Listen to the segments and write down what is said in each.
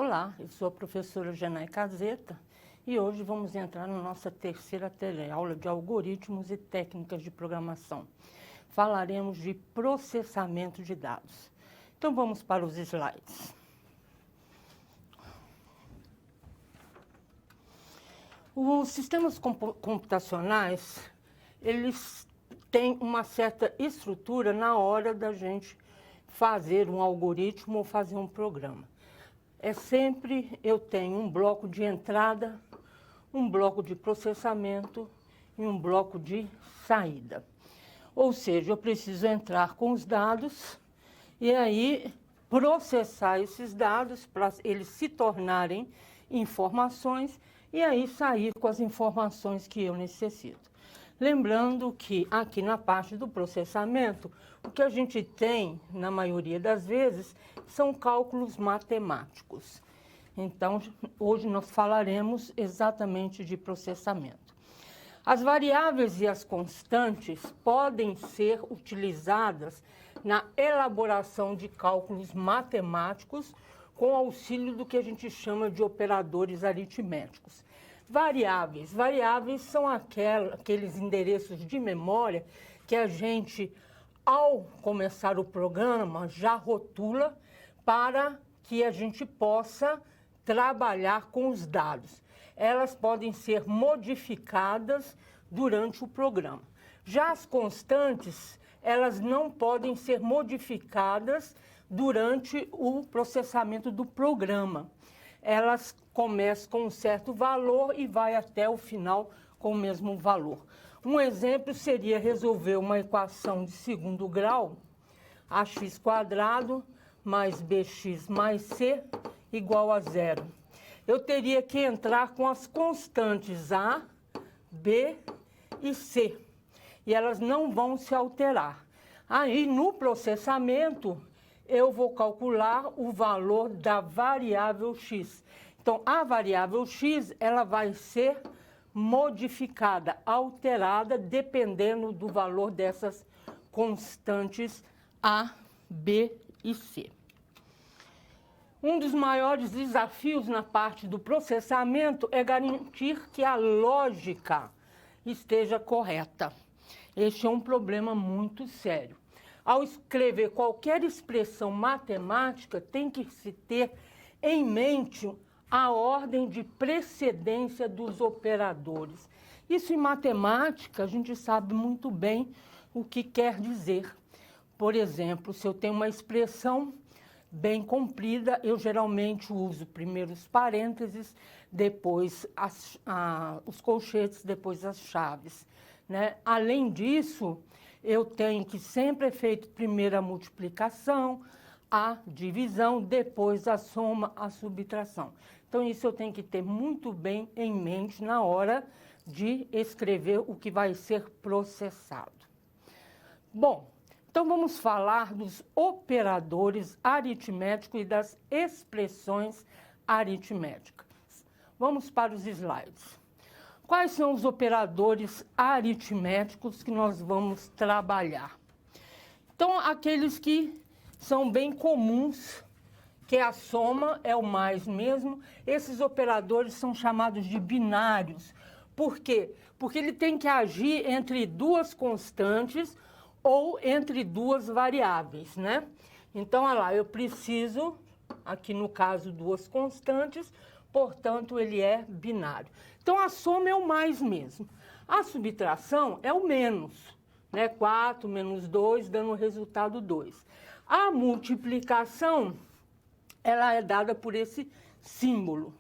Olá, eu sou a professora Genay Caseta e hoje vamos entrar na nossa terceira teleaula de algoritmos e técnicas de programação. Falaremos de processamento de dados. Então vamos para os slides. Os sistemas computacionais, eles têm uma certa estrutura na hora da gente fazer um algoritmo ou fazer um programa. Eu tenho um bloco de entrada, um bloco de processamento e um bloco de saída. Ou seja, eu preciso entrar com os dados e aí processar esses dados para eles se tornarem informações e aí sair com as informações que eu necessito. Lembrando que aqui na parte do processamento, o que a gente tem, na maioria das vezes, são cálculos matemáticos. Então, hoje nós falaremos exatamente de processamento. As variáveis e as constantes podem ser utilizadas na elaboração de cálculos matemáticos com auxílio do que a gente chama de operadores aritméticos. Variáveis são aqueles endereços de memória que a gente, ao começar o programa, já rotula para que a gente possa trabalhar com os dados. Elas podem ser modificadas durante o programa. Já as constantes, elas não podem ser modificadas durante o processamento do programa. Elas começam com um certo valor e vai até o final com o mesmo valor. Um exemplo seria resolver uma equação de segundo grau, ax² mais bx mais c igual a 0. Eu teria que entrar com as constantes a, b e c, e elas não vão se alterar. Aí, no processamento, eu vou calcular o valor da variável x. Então, a variável x, ela vai ser modificada, alterada, dependendo do valor dessas constantes a, b e c. Um dos maiores desafios na parte do processamento é garantir que a lógica esteja correta. Este é um problema muito sério. Ao escrever qualquer expressão matemática, tem que se ter em mente a ordem de precedência dos operadores. Isso em matemática, a gente sabe muito bem o que quer dizer. Por exemplo, se eu tenho uma expressão bem comprida, eu geralmente uso primeiro os parênteses, depois os colchetes, depois as chaves, né? Além disso, eu tenho que sempre é feito primeiro a multiplicação, a divisão, depois a soma, a subtração. Então, isso eu tenho que ter muito bem em mente na hora de escrever o que vai ser processado. Bom, então vamos falar dos operadores aritméticos e das expressões aritméticas. Vamos para os slides. Quais são os operadores aritméticos que nós vamos trabalhar? Então, aqueles que são bem comuns, que a soma é o mais mesmo, esses operadores são chamados de binários. Por quê? Porque ele tem que agir entre duas constantes ou entre duas variáveis, né? Então, olha lá, eu preciso, aqui no caso, duas constantes, portanto, ele é binário. Então, a soma é o mais mesmo. A subtração é o menos, né? 4 menos 2, dando o resultado 2. A multiplicação, ela é dada por esse símbolo.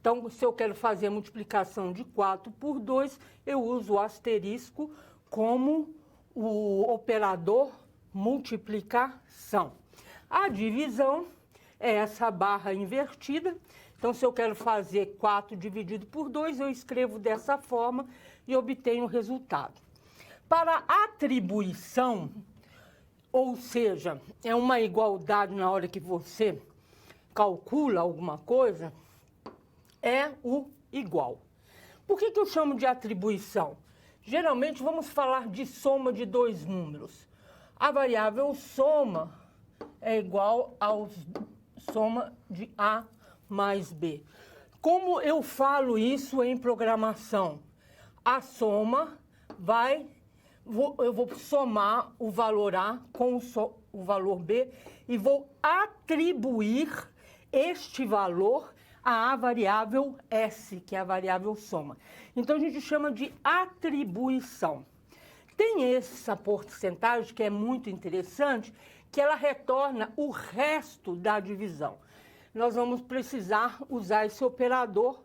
Então, se eu quero fazer a multiplicação de 4 por 2, eu uso o asterisco como o operador multiplicação. A divisão é essa barra invertida. Então, se eu quero fazer 4 dividido por 2, eu escrevo dessa forma e obtenho o resultado. Para atribuição, ou seja, é uma igualdade na hora que você calcula alguma coisa, é o igual. Por que eu chamo de atribuição? Geralmente, vamos falar de soma de dois números. A variável soma é igual ao soma de A mais B. Como eu falo isso em programação? A soma eu vou somar o valor A com o valor B e vou atribuir este valor à variável S, que é a variável soma. Então, a gente chama de atribuição. Tem essa porcentagem que é muito interessante, que ela retorna o resto da divisão. Nós vamos precisar usar esse operador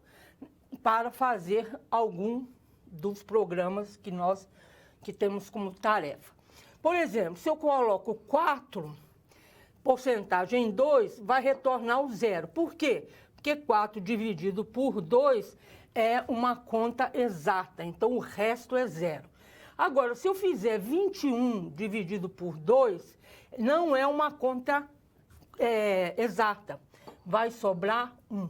para fazer algum dos programas que temos como tarefa. Por exemplo, se eu coloco 4 porcentagem em 2, vai retornar o zero. Por quê? Porque 4 dividido por 2 é uma conta exata, então o resto é zero. Agora, se eu fizer 21 dividido por 2, não é uma conta exata, vai sobrar 1.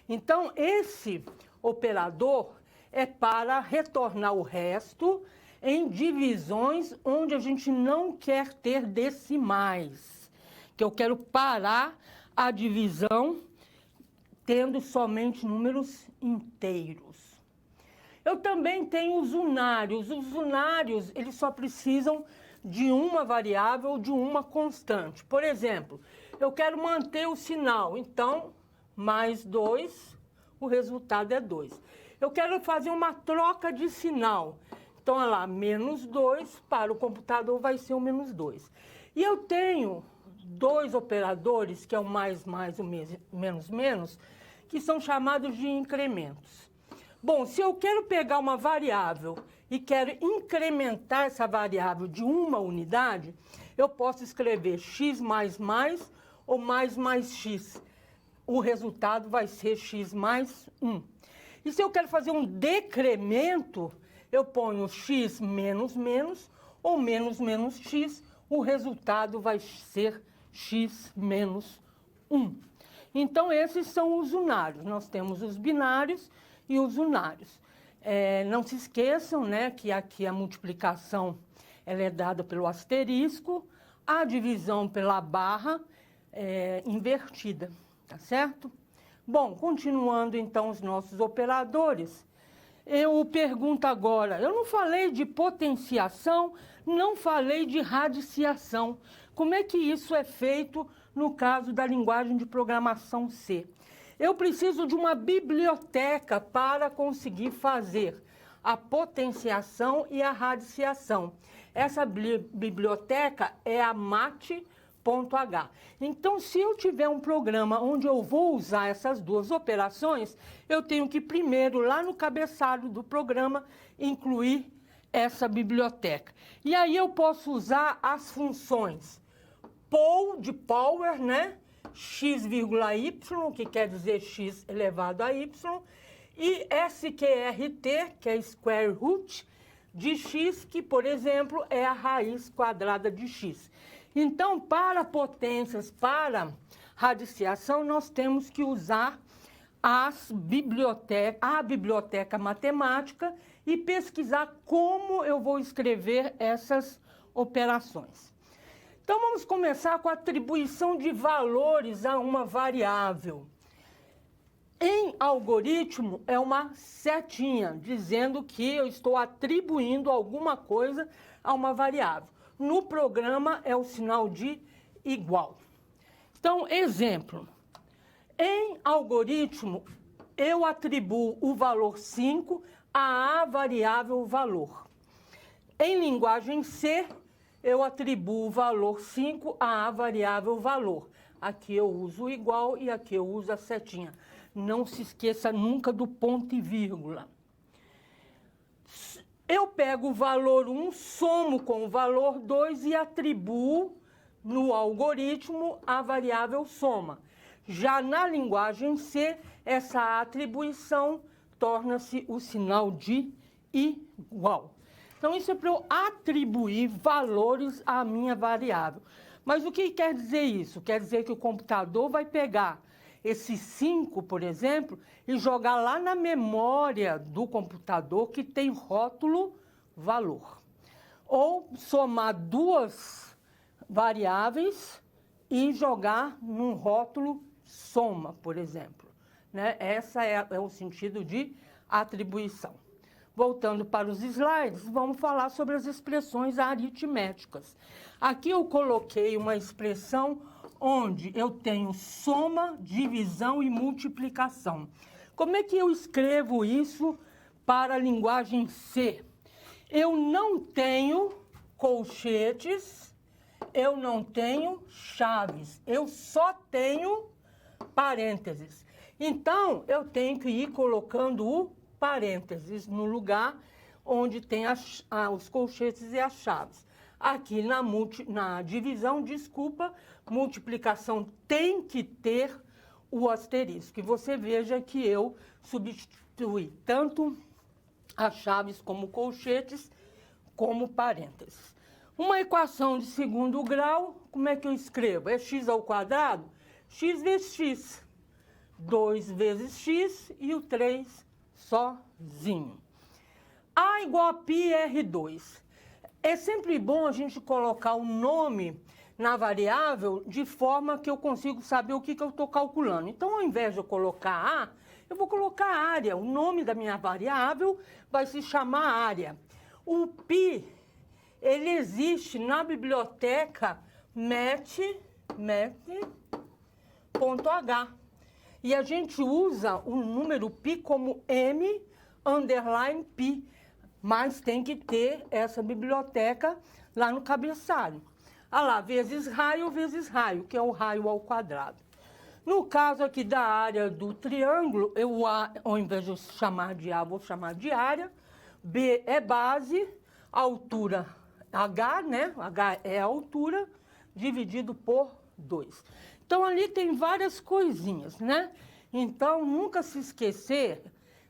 Então, esse operador é para retornar o resto em divisões onde a gente não quer ter decimais, que eu quero parar a divisão tendo somente números inteiros. Eu também tenho os unários. Os unários, eles só precisam de uma variável ou de uma constante. Por exemplo, eu quero manter o sinal, então, mais 2, o resultado é 2. Eu quero fazer uma troca de sinal. Então, olha lá, menos 2, para o computador vai ser o menos 2. E eu tenho 2 operadores, que é o mais, o menos, menos, que são chamados de incrementos. Bom, se eu quero pegar uma variável e quero incrementar essa variável de uma unidade, eu posso escrever x ou mais x. O resultado vai ser x mais 1. E se eu quero fazer um decremento, eu ponho x menos menos ou menos menos x, o resultado vai ser x menos 1. Então, esses são os unários. Nós temos os binários e os unários. Não se esqueçam, né, que aqui a multiplicação ela é dada pelo asterisco, a divisão pela barra invertida, tá certo? Bom, continuando então os nossos operadores, eu pergunto agora, eu não falei de potenciação, não falei de radiciação. Como é que isso é feito no caso da linguagem de programação C? Eu preciso de uma biblioteca para conseguir fazer a potenciação e a radiciação. Essa biblioteca é a mate.h. Então, se eu tiver um programa onde eu vou usar essas duas operações, eu tenho que primeiro, lá no cabeçalho do programa, incluir essa biblioteca. E aí eu posso usar as funções pow, de power, né? x,y, que quer dizer x elevado a y, e sqrt, que é square root, de x, que, por exemplo, é a raiz quadrada de x. Então, para potências, para radiciação, nós temos que usar a biblioteca matemática e pesquisar como eu vou escrever essas operações. Então, vamos começar com a atribuição de valores a uma variável. Em algoritmo, é uma setinha, dizendo que eu estou atribuindo alguma coisa a uma variável. No programa, é o sinal de igual. Então, exemplo. Em algoritmo, eu atribuo o valor 5 à variável valor. Em linguagem C, eu atribuo o valor 5 à variável valor. Aqui eu uso o igual e aqui eu uso a setinha. Não se esqueça nunca do ponto e vírgula. Eu pego o valor 1, somo com o valor 2 e atribuo no algoritmo a variável soma. Já na linguagem C, essa atribuição torna-se o sinal de igual. Então, isso é para eu atribuir valores à minha variável. Mas o que quer dizer isso? Quer dizer que o computador vai pegar esse 5, por exemplo, e jogar lá na memória do computador que tem rótulo valor. Ou somar duas variáveis e jogar num rótulo soma, por exemplo. né? Esse é o sentido de atribuição. Voltando para os slides, vamos falar sobre as expressões aritméticas. Aqui eu coloquei uma expressão onde eu tenho soma, divisão e multiplicação. Como é que eu escrevo isso para a linguagem C? Eu não tenho colchetes, eu não tenho chaves, eu só tenho parênteses. Então, eu tenho que ir colocando o parênteses no lugar onde tem os colchetes e as chaves. Aqui na divisão, desculpa, multiplicação tem que ter o asterisco. E você veja que eu substituí tanto as chaves como colchetes, como parênteses. Uma equação de segundo grau, como é que eu escrevo? É x ao quadrado? X vezes x. 2 vezes x e o 3 sozinho. A igual a πr2. É sempre bom a gente colocar o nome na variável de forma que eu consigo saber o que eu estou calculando. Então, ao invés de eu colocar A, eu vou colocar área. O nome da minha variável vai se chamar área. O π, ele existe na biblioteca met.h. E a gente usa o número π como m_π, mas tem que ter essa biblioteca lá no cabeçalho. Ah lá, vezes raio, que é o raio ao quadrado. No caso aqui da área do triângulo, eu, ao invés de chamar de A, vou chamar de área. B é base, altura H, né? H é a altura, dividido por 2. Então, ali tem várias coisinhas, né? Então, nunca se esquecer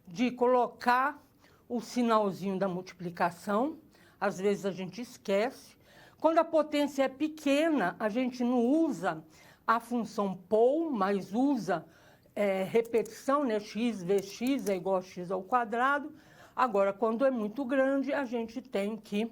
de colocar o sinalzinho da multiplicação. Às vezes a gente esquece. Quando a potência é pequena, a gente não usa a função pol, mas usa repetição, né? X vezes x é igual a x ao quadrado. Agora, quando é muito grande, a gente tem que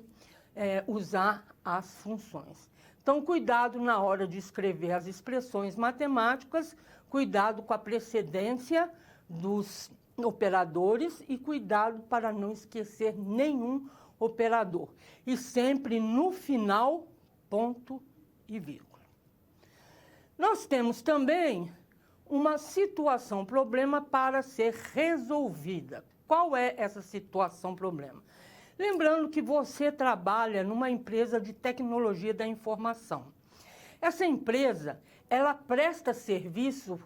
usar as funções. Então, cuidado na hora de escrever as expressões matemáticas, cuidado com a precedência dos operadores e cuidado para não esquecer nenhum operador. E sempre no final, ponto e vírgula. Nós temos também uma situação problema para ser resolvida. Qual é essa situação problema? Lembrando que você trabalha numa empresa de tecnologia da informação. Essa empresa, ela presta serviço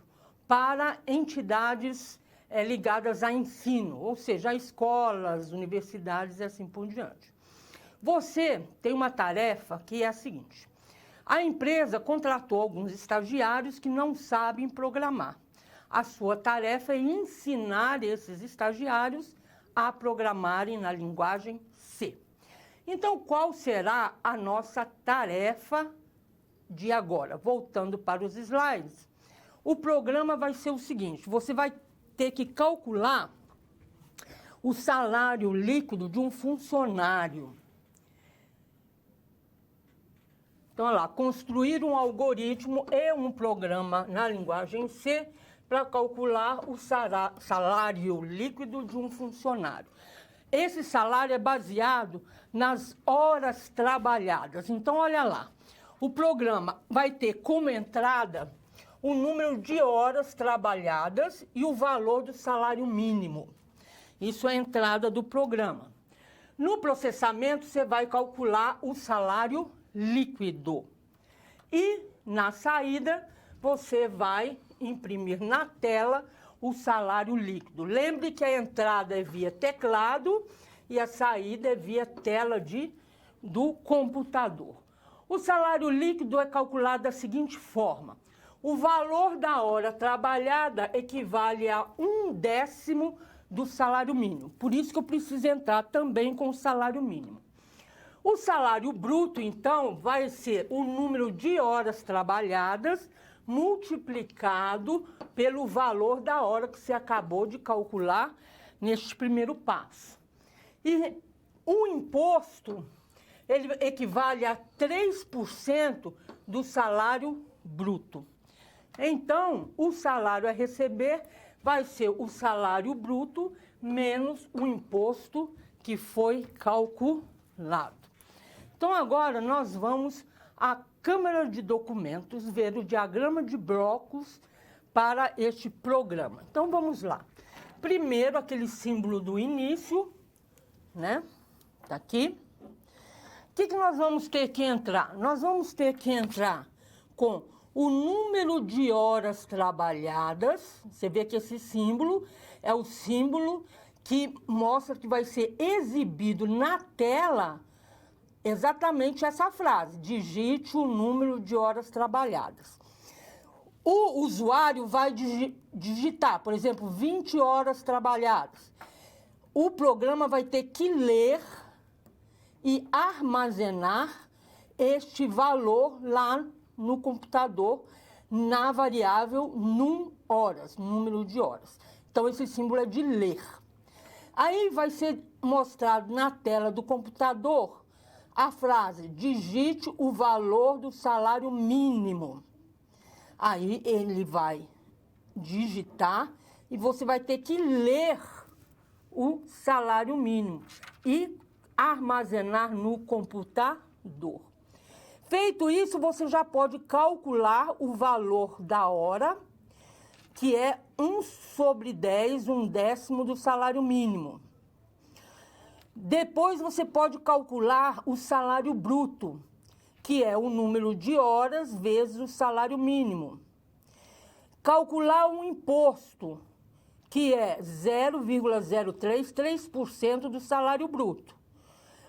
para entidades ligadas a ensino, ou seja, a escolas, universidades e assim por diante. Você tem uma tarefa que é a seguinte: a empresa contratou alguns estagiários que não sabem programar. A sua tarefa é ensinar esses estagiários a programarem na linguagem C. Então, qual será a nossa tarefa de agora? Voltando para os slides, o programa vai ser o seguinte: você vai ter que calcular o salário líquido de um funcionário. Então, olha lá, construir um algoritmo e um programa na linguagem C para calcular o salário líquido de um funcionário. Esse salário é baseado nas horas trabalhadas. Então, olha lá, o programa vai ter como entrada o número de horas trabalhadas e o valor do salário mínimo. Isso é a entrada do programa. No processamento, você vai calcular o salário líquido. E, na saída, você vai imprimir na tela o salário líquido. Lembre que a entrada é via teclado e a saída é via tela do computador. O salário líquido é calculado da seguinte forma: o valor da hora trabalhada equivale a 1/10 do salário mínimo. Por isso que eu preciso entrar também com o salário mínimo. O salário bruto, então, vai ser o número de horas trabalhadas multiplicado pelo valor da hora que você acabou de calcular neste primeiro passo. E o imposto, ele equivale a 3% do salário bruto. Então, o salário a receber vai ser o salário bruto menos o imposto que foi calculado. Então, agora nós vamos à Câmara de Documentos ver o diagrama de blocos para este programa. Então, vamos lá. Primeiro, aquele símbolo do início, né? Tá aqui. O que nós vamos ter que entrar? Nós vamos ter que entrar com o número de horas trabalhadas. Você vê que esse símbolo é o símbolo que mostra que vai ser exibido na tela exatamente essa frase: digite o número de horas trabalhadas. O usuário vai digitar, por exemplo, 20 horas trabalhadas. O programa vai ter que ler e armazenar este valor lá no computador, na variável num horas, número de horas. Então, esse símbolo é de ler. Aí vai ser mostrado na tela do computador a frase: digite o valor do salário mínimo. Aí ele vai digitar e você vai ter que ler o salário mínimo e armazenar no computador. Feito isso, você já pode calcular o valor da hora, que é 1/10, 1/10 do salário mínimo. Depois você pode calcular o salário bruto, que é o número de horas vezes o salário mínimo. Calcular o imposto, que é 0,033% do salário bruto.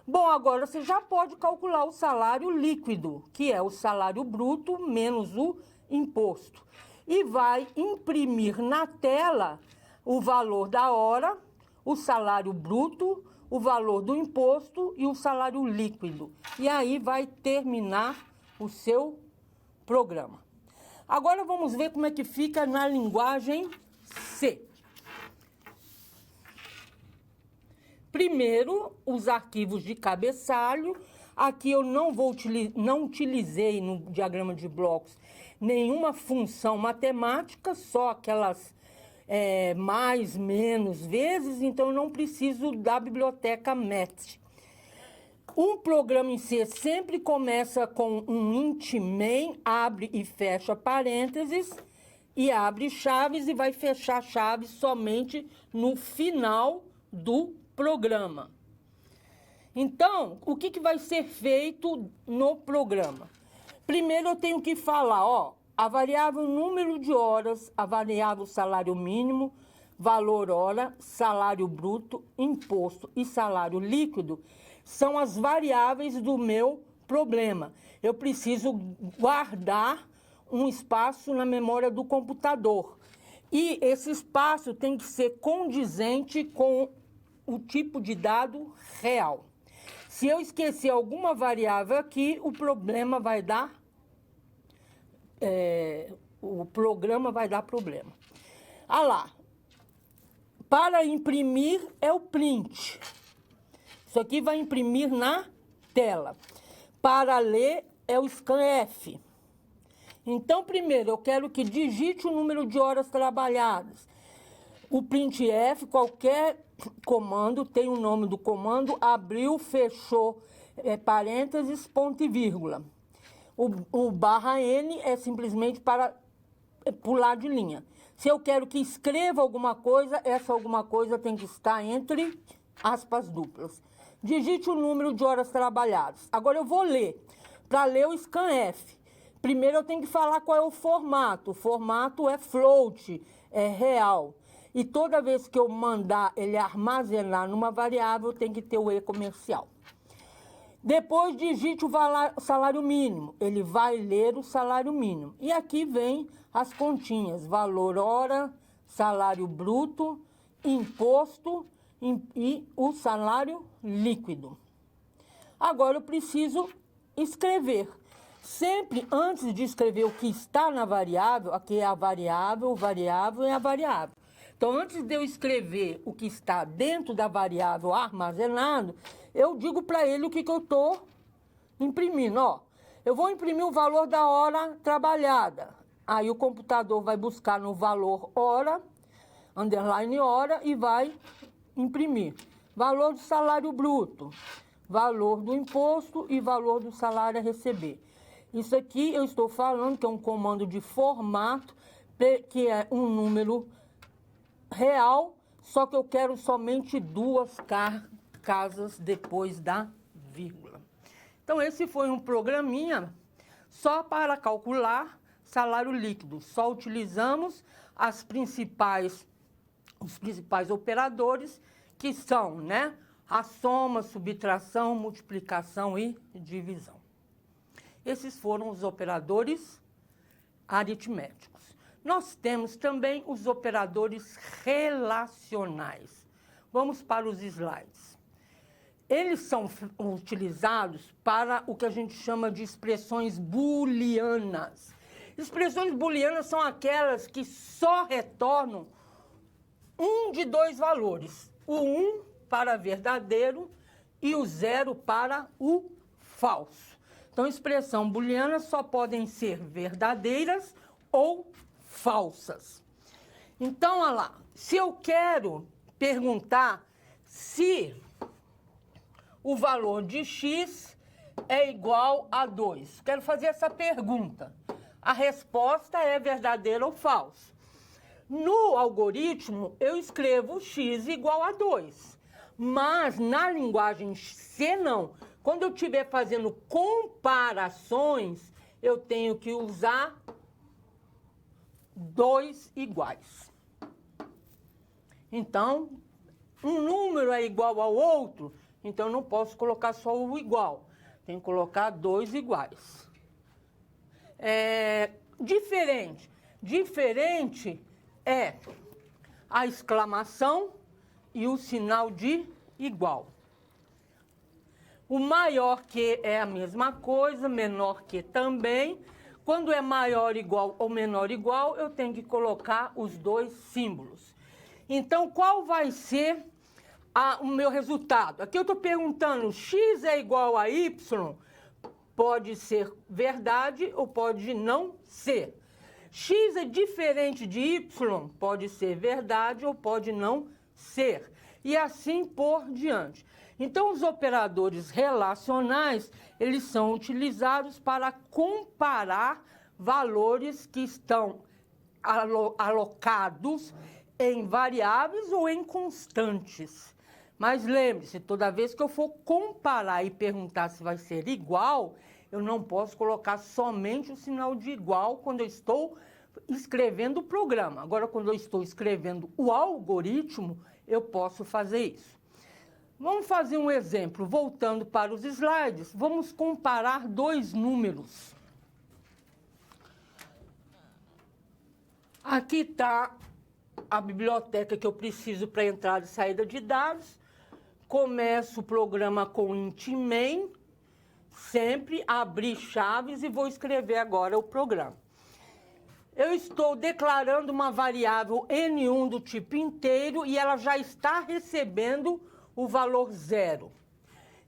Bom, agora você já pode calcular o salário líquido, que é o salário bruto menos o imposto. E vai imprimir na tela o valor da hora, o salário bruto, o valor do imposto e o salário líquido. E aí vai terminar o seu programa. Agora vamos ver como é que fica na linguagem C. Primeiro, os arquivos de cabeçalho. Aqui eu não utilizei no diagrama de blocos nenhuma função matemática, só aquelas mais, menos, vezes, então eu não preciso da biblioteca MET. Um programa em C sempre começa com um int main, abre e fecha parênteses, e abre chaves e vai fechar chaves somente no final do programa. Então, o que vai ser feito no programa? Primeiro eu tenho que falar, a variável número de horas, a variável salário mínimo, valor hora, salário bruto, imposto e salário líquido são as variáveis do meu problema. Eu preciso guardar um espaço na memória do computador. E esse espaço tem que ser condizente com o tipo de dado real. Se eu esquecer alguma variável aqui, o problema vai dar... o programa vai dar problema. Ah lá, para imprimir é o print. Isso aqui vai imprimir na tela. Para ler é o scanf. Então, primeiro, eu quero que digite o número de horas trabalhadas. O printf, qualquer comando, tem o nome do comando, abriu, fechou, parênteses, ponto e vírgula. O /n é simplesmente para pular de linha. Se eu quero que escreva alguma coisa, essa alguma coisa tem que estar entre aspas duplas. Digite o número de horas trabalhadas. Agora eu vou ler. Para ler o scanf, primeiro eu tenho que falar qual é o formato. O formato é float, é real. E toda vez que eu mandar ele armazenar numa variável, tem que ter o E comercial. Depois digite o salário mínimo. Ele vai ler o salário mínimo. E aqui vem as continhas. Valor hora, salário bruto, imposto e o salário líquido. Agora eu preciso escrever. Sempre antes de escrever o que está na variável, aqui é a variável, o variável e a variável. Então, antes de eu escrever o que está dentro da variável armazenado, eu digo para ele o que eu estou imprimindo. Eu vou imprimir o valor da hora trabalhada. Aí o computador vai buscar no valor hora, underline hora e vai imprimir. Valor do salário bruto, valor do imposto e valor do salário a receber. Isso aqui eu estou falando que é um comando de formato, que é um número real, só que eu quero somente duas casas depois da vírgula. Então, esse foi um programinha só para calcular salário líquido. Só utilizamos os principais operadores, que são, né, a soma, subtração, multiplicação e divisão. Esses foram os operadores aritméticos. Nós temos também os operadores relacionais. Vamos para os slides. Eles são utilizados para o que a gente chama de expressões booleanas. Expressões booleanas são aquelas que só retornam um de dois valores. O 1 para verdadeiro e o 0 para o falso. Então, expressão booleana só podem ser verdadeiras ou falsas. Então, olha lá, se eu quero perguntar se o valor de x é igual a 2, quero fazer essa pergunta. A resposta é verdadeira ou falsa. No algoritmo, eu escrevo x igual a 2, mas na linguagem C não. Quando eu estiver fazendo comparações, eu tenho que usar 2 iguais. Então, um número é igual ao outro, então eu não posso colocar só o igual. Tenho que colocar 2 iguais. Diferente. Diferente é a exclamação e o sinal de igual. O maior que é a mesma coisa, menor que também. Quando é maior igual ou menor igual, eu tenho que colocar os dois símbolos. Então, qual vai ser o meu resultado? Aqui eu estou perguntando, x é igual a y? Pode ser verdade ou pode não ser. X é diferente de y? Pode ser verdade ou pode não ser. E assim por diante. Então, os operadores relacionais, eles são utilizados para comparar valores que estão alocados em variáveis ou em constantes. Mas lembre-se, toda vez que eu for comparar e perguntar se vai ser igual, eu não posso colocar somente o sinal de igual quando eu estou escrevendo o programa. Agora, quando eu estou escrevendo o algoritmo, eu posso fazer isso. Vamos fazer um exemplo. Voltando para os slides, vamos comparar dois números. Aqui está a biblioteca que eu preciso para entrada e saída de dados. Começo o programa com int main, sempre abrir chaves e vou escrever agora o programa. Eu estou declarando uma variável N1 do tipo inteiro e ela já está recebendo o valor 0.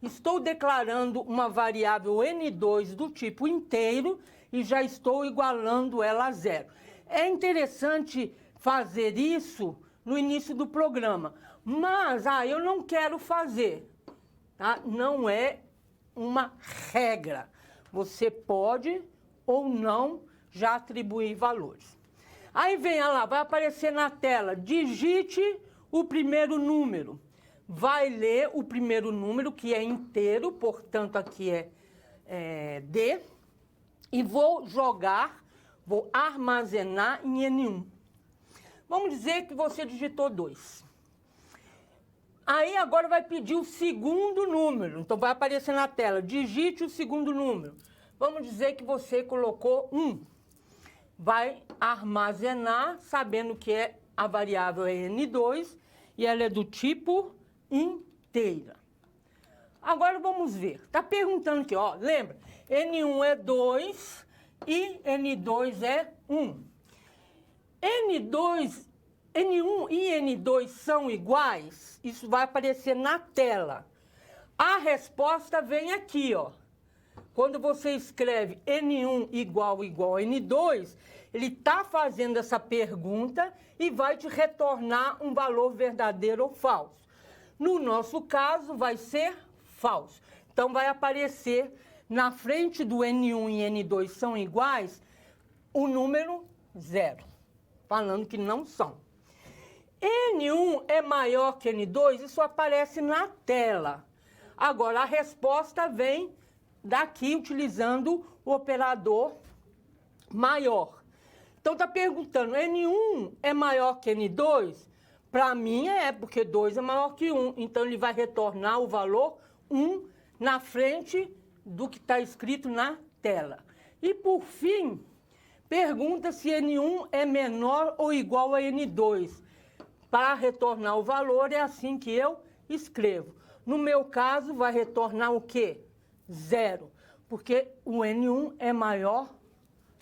Estou declarando uma variável N2 do tipo inteiro e já estou igualando ela a 0. É interessante fazer isso no início do programa, mas eu não quero fazer, tá? Não é uma regra. Você pode ou não já atribuir valores. Aí vem lá, vai aparecer na tela, digite o primeiro número. Vai ler o primeiro número, que é inteiro, portanto, aqui é D, e vou armazenar em N1. Vamos dizer que você digitou 2. Aí, agora vai pedir o segundo número, então vai aparecer na tela, digite o segundo número. Vamos dizer que você colocou 1. Vai armazenar, sabendo que a variável é N2, e ela é do tipo inteira. Agora vamos ver. Está perguntando aqui, ó, lembra? N1 é 2 e N2 é 1. N1 e N2 são iguais? Isso vai aparecer na tela. A resposta vem aqui, ó. Quando você escreve N1 igual a N2, Ele está fazendo essa pergunta e vai te retornar um valor verdadeiro ou falso. No nosso caso, vai ser falso. Então, vai aparecer na frente do N1 e N2 são iguais, o número 0, falando que não são. N1 é maior que N2, isso aparece na tela. Agora, a resposta vem daqui, utilizando o operador maior. Então, está perguntando, N1 é maior que N2? Para mim é, porque 2 é maior que 1. Então, ele vai retornar o valor 1 na frente do que está escrito na tela. E, por fim, pergunta se N1 é menor ou igual a N2. Para retornar o valor, é assim que eu escrevo. No meu caso, vai retornar o quê? 0, porque o N1 é maior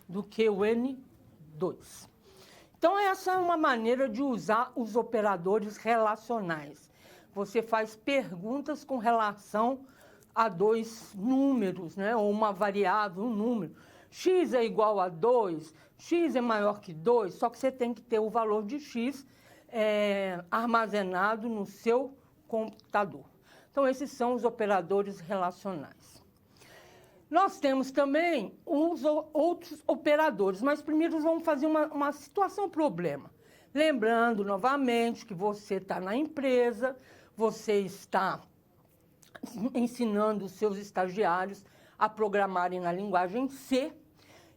do que o N2. Então, essa é uma maneira de usar os operadores relacionais. Você faz perguntas com relação a dois números, né? Ou uma variável, um número. X é igual a 2, X é maior que 2, só que você tem que ter o valor de X armazenado no seu computador. Então, esses são os operadores relacionais. Nós temos também os outros operadores, mas primeiro vamos fazer uma situação-problema. Lembrando, novamente, que você está na empresa, você está ensinando os seus estagiários a programarem na linguagem C,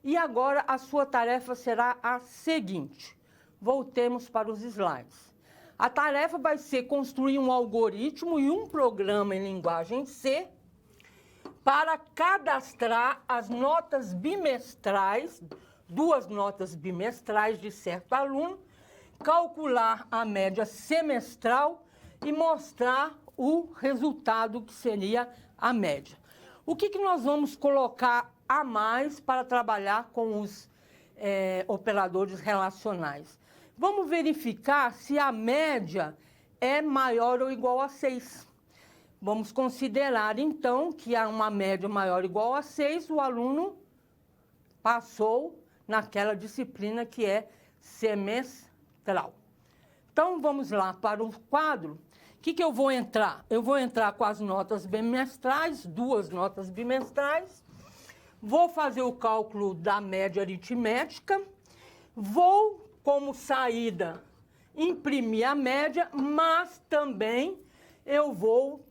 e agora a sua tarefa será a seguinte. Voltemos para os slides. A tarefa vai ser construir um algoritmo e um programa em linguagem C para cadastrar as notas bimestrais, 2 notas bimestrais de certo aluno, calcular a média semestral e mostrar o resultado que seria a média. O que nós vamos colocar a mais para trabalhar com os operadores relacionais? Vamos verificar se a média é maior ou igual a 6. Vamos considerar, então, que há uma média maior ou igual a 6, o aluno passou naquela disciplina que é semestral. Então, vamos lá para o quadro. O que eu vou entrar? Eu vou entrar com as notas bimestrais, 2 notas bimestrais. Vou fazer o cálculo da média aritmética. Vou, como saída, imprimir a média, mas também eu vou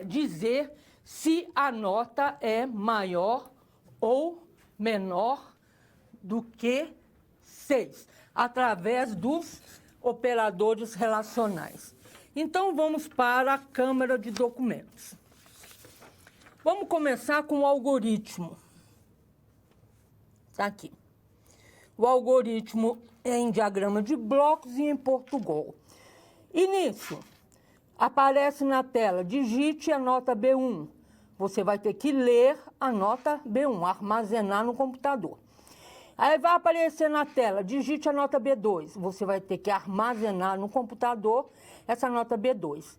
dizer se a nota é maior ou menor do que 6, através dos operadores relacionais. Então, vamos para a Câmara de Documentos. Vamos começar com o algoritmo. Está aqui. O algoritmo é em diagrama de blocos e em Portugal. Início. Aparece na tela, digite a nota B1. Você vai ter que ler a nota B1, armazenar no computador. Aí vai aparecer na tela, digite a nota B2. Você vai ter que armazenar no computador essa nota B2.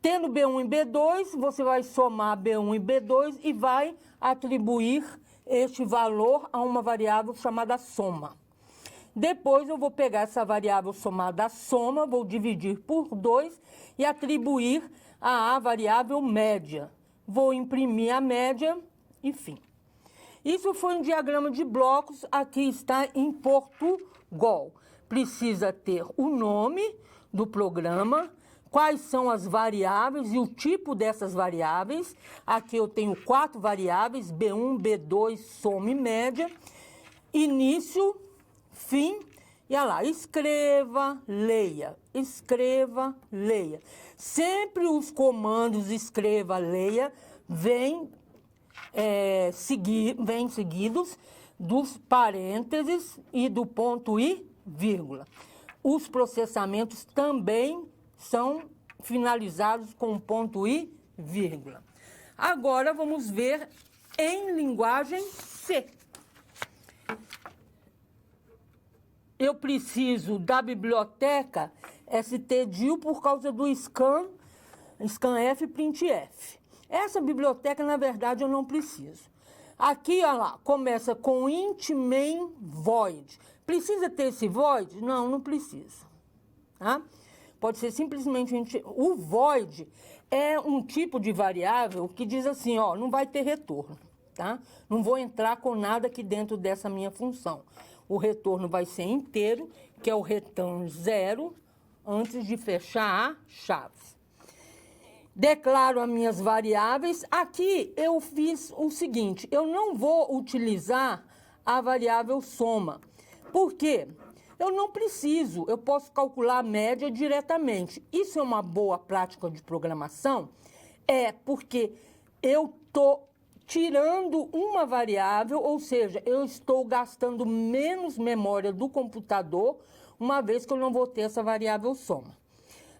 Tendo B1 e B2, você vai somar B1 e B2 e vai atribuir este valor a uma variável chamada soma. Depois eu vou pegar essa variável somada soma, vou dividir por 2 e atribuir a variável média. Vou imprimir a média e fim. Isso foi um diagrama de blocos, aqui está em Portugal. Precisa ter o nome do programa, quais são as variáveis e o tipo dessas variáveis. Aqui eu tenho 4 variáveis, B1, B2, soma e média. Início, fim, e olha lá, escreva, leia, escreva, leia. Sempre os comandos escreva, leia, vêm seguidos dos parênteses e do ponto e vírgula. Os processamentos também são finalizados com ponto e vírgula. Agora vamos ver em linguagem C. Eu preciso da biblioteca stdio por causa do scanf e printf. Essa biblioteca, na verdade, eu não preciso. Aqui, olha lá, começa com int main void. Precisa ter esse void? Não, não precisa. Tá? Pode ser simplesmente o void é um tipo de variável que diz assim, ó, não vai ter retorno, tá? Não vou entrar com nada aqui dentro dessa minha função. O retorno vai ser inteiro, que é o return 0, antes de fechar a chave. Declaro as minhas variáveis. Aqui eu fiz o seguinte, eu não vou utilizar a variável soma. Por quê? Eu não preciso, eu posso calcular a média diretamente. Isso é uma boa prática de programação? É porque eu estou tirando uma variável, ou seja, eu estou gastando menos memória do computador, uma vez que eu não vou ter essa variável soma.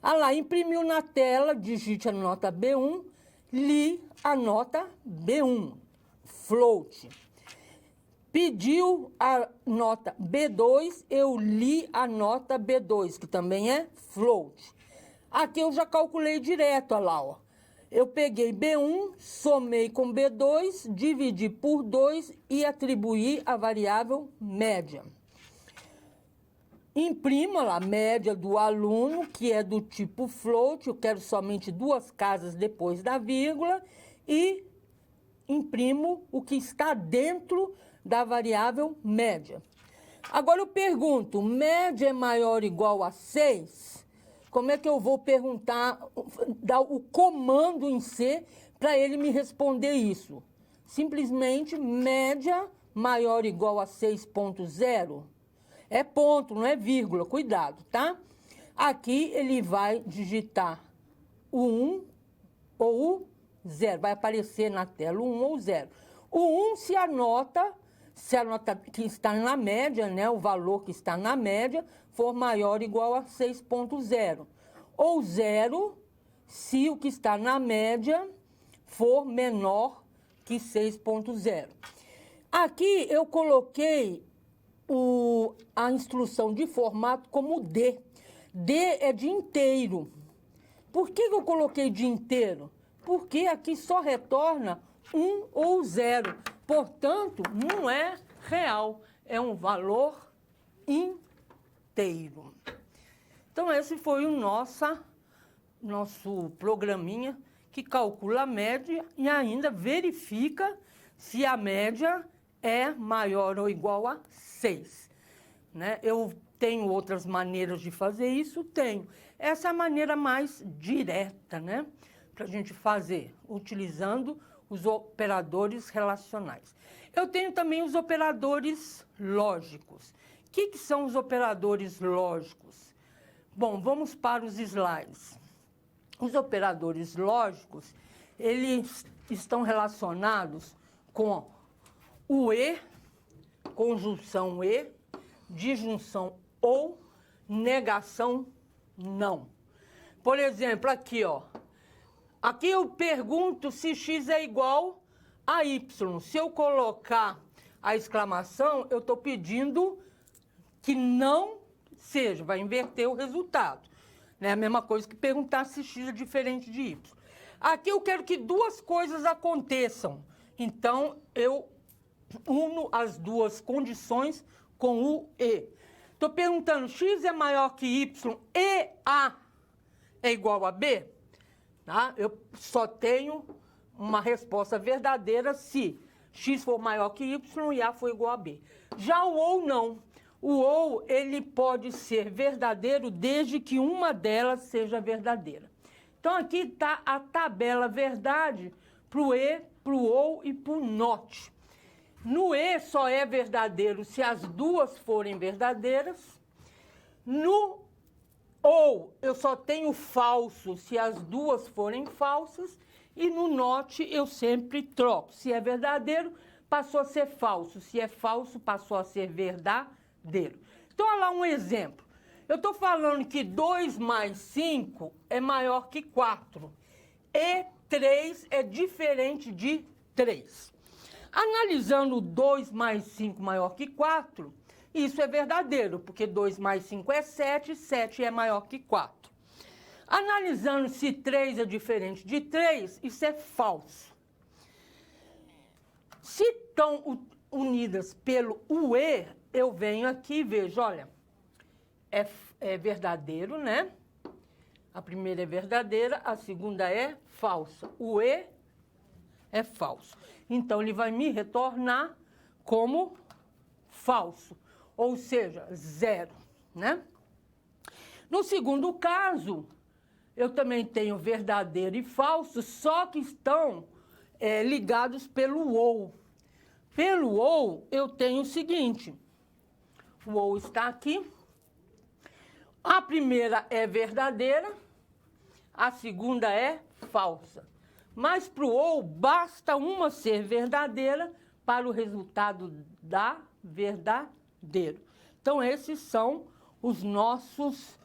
Ah lá, imprimiu na tela, digite a nota B1, li a nota B1, float. Pediu a nota B2, eu li a nota B2, que também é float. Aqui eu já calculei direto, olha lá, ó. Eu peguei B1, somei com B2, dividi por 2 e atribuí a variável média. Imprima lá a média do aluno, que é do tipo float, eu quero somente 2 casas depois da vírgula, e imprimo o que está dentro da variável média. Agora eu pergunto, média é maior ou igual a 6? Como é que eu vou perguntar, dar o comando em C para ele me responder isso? Simplesmente média maior ou igual a 6.0? É ponto, não é vírgula, cuidado, tá? Aqui ele vai digitar o 1 ou o 0, vai aparecer na tela o 1 ou o 0. O 1 se a nota que está na média, né, o valor que está na média, for maior ou igual a 6.0. Ou 0 se o que está na média for menor que 6.0. Aqui eu coloquei a instrução de formato como D. D é de inteiro. Por que eu coloquei de inteiro? Porque aqui só retorna 1 ou 0. Portanto, não é real, é um valor inteiro. Então, esse foi o nosso programinha que calcula a média e ainda verifica se a média é maior ou igual a 6. Né? Eu tenho outras maneiras de fazer isso? Tenho. Essa é a maneira mais direta, né? Para a gente fazer, utilizando os operadores relacionais. Eu tenho também os operadores lógicos. O que são os operadores lógicos? Bom, vamos para os slides. Os operadores lógicos, eles estão relacionados com o e, conjunção e, disjunção ou, negação não. Por exemplo, aqui, ó. Aqui eu pergunto se x é igual a y. Se eu colocar a exclamação, eu estou pedindo que não seja, vai inverter o resultado. É a mesma coisa que perguntar se x é diferente de y. Aqui eu quero que 2 coisas aconteçam. Então, eu uno as 2 condições com o e. Estou perguntando, x é maior que y e a é igual a b? Tá? Eu só tenho uma resposta verdadeira se x for maior que y e a for igual a b. Já o ou não. O ou, ele pode ser verdadeiro desde que uma delas seja verdadeira. Então, aqui está a tabela verdade para o e, para o ou e para o not. No e só é verdadeiro se as 2 forem verdadeiras. No ou eu só tenho falso se as 2 forem falsas. E no not eu sempre troco. Se é verdadeiro, passou a ser falso. Se é falso, passou a ser verdadeiro. Então, olha lá um exemplo. Eu estou falando que 2 mais 5 é maior que 4. E 3 é diferente de 3. Analisando 2 mais 5 maior que 4, isso é verdadeiro, porque 2 mais 5 é 7, 7 é maior que 4. Analisando se 3 é diferente de 3, isso é falso. Se estão unidas pelo UE, eu venho aqui e vejo, olha, é verdadeiro, né? A primeira é verdadeira, a segunda é falsa. O E é falso. Então, ele vai me retornar como falso, ou seja, 0, né? No segundo caso, eu também tenho verdadeiro e falso, só que estão ligados pelo OU. Pelo OU, eu tenho o seguinte, o OU está aqui, a primeira é verdadeira, a segunda é falsa. Mas para o OU, basta uma ser verdadeira para o resultado dar verdadeiro. Então, esses são os nossos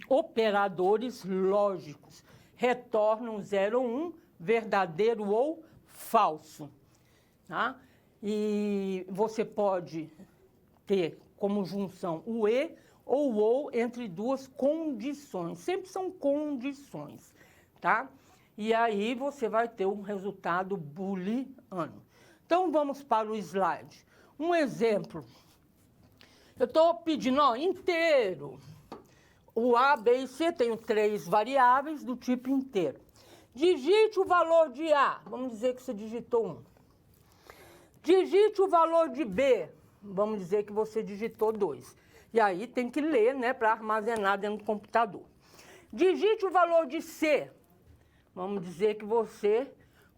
operadores lógicos. Retornam 0 ou 1, verdadeiro ou falso. Tá? E você pode ter como junção o E ou o OU entre duas condições. Sempre são condições, tá? E aí você vai ter um resultado booleano. Então, vamos para o slide. Um exemplo. Eu estou pedindo, ó, inteiro. O A, B e C, tenho 3 variáveis do tipo inteiro. Digite o valor de A. Vamos dizer que você digitou 1. Digite o valor de B. Vamos dizer que você digitou 2. E aí tem que ler, né, para armazenar dentro do computador. Digite o valor de C. Vamos dizer que você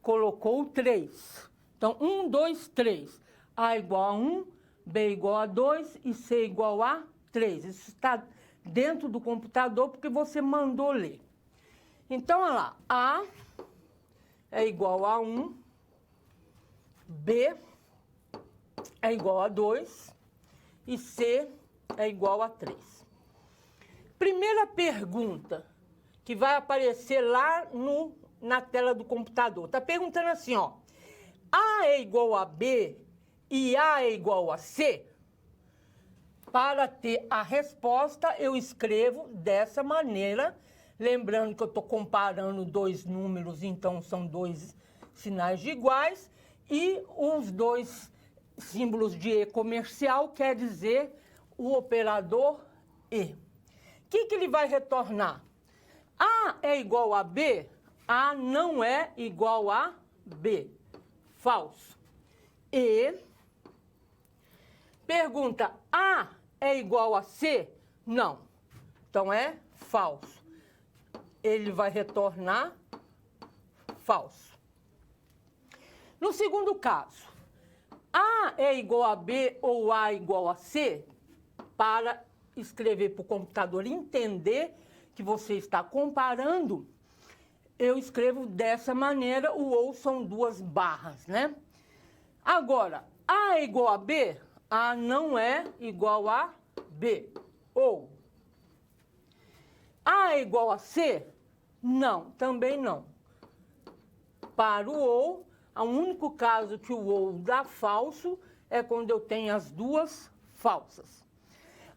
colocou 3. Então, 1, 2, 3. A igual a 1, B igual a 2 e C igual a 3. Isso está dentro do computador porque você mandou ler. Então, olha lá. A é igual a 1, B é igual a 2 e C é igual a 3. Primeira pergunta que vai aparecer lá na tela do computador. Está perguntando assim, ó. A é igual a B e A é igual a C? Para ter a resposta, eu escrevo dessa maneira. Lembrando que eu estou comparando 2 números, então são 2 sinais de iguais. E os 2 símbolos de E comercial quer dizer o operador E. O que ele vai retornar? A é igual a B? A não é igual a B. Falso. E pergunta, A é igual a C? Não. Então é falso. Ele vai retornar falso. No segundo caso, A é igual a B ou A é igual a C? Para escrever para o computador entender que você está comparando, eu escrevo dessa maneira, o ou são 2 barras, né? Agora, A é igual a B? A não é igual a B. Ou A é igual a C? Não, também não. Para o ou, o único caso que o ou dá falso é quando eu tenho as 2 falsas.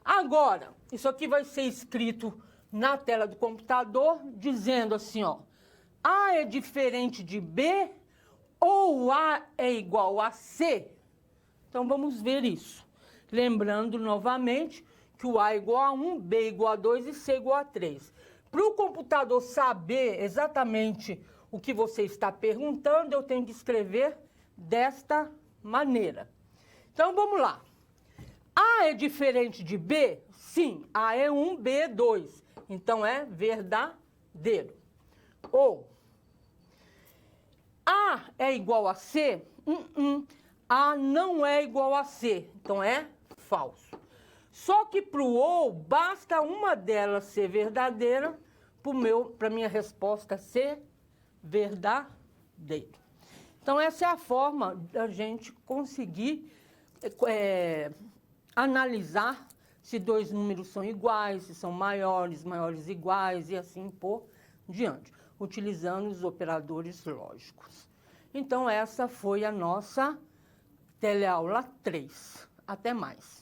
Agora, isso aqui vai ser escrito na tela do computador, dizendo assim, ó. A é diferente de B ou A é igual a C? Então, vamos ver isso. Lembrando novamente que o A é igual a 1, B é igual a 2 e C é igual a 3. Para o computador saber exatamente o que você está perguntando, eu tenho que escrever desta maneira. Então, vamos lá. A é diferente de B? Sim, A é 1, B é 2. Então, é verdadeiro. Ou, A é igual a C? A não é igual a C. Então, é falso. Só que para o ou, basta uma delas ser verdadeira para a minha resposta ser verdadeiro. Então, essa é a forma da gente conseguir analisar se 2 números são iguais, se são maiores, maiores iguais e assim por diante, utilizando os operadores lógicos. Então, essa foi a nossa teleaula 3. Até mais.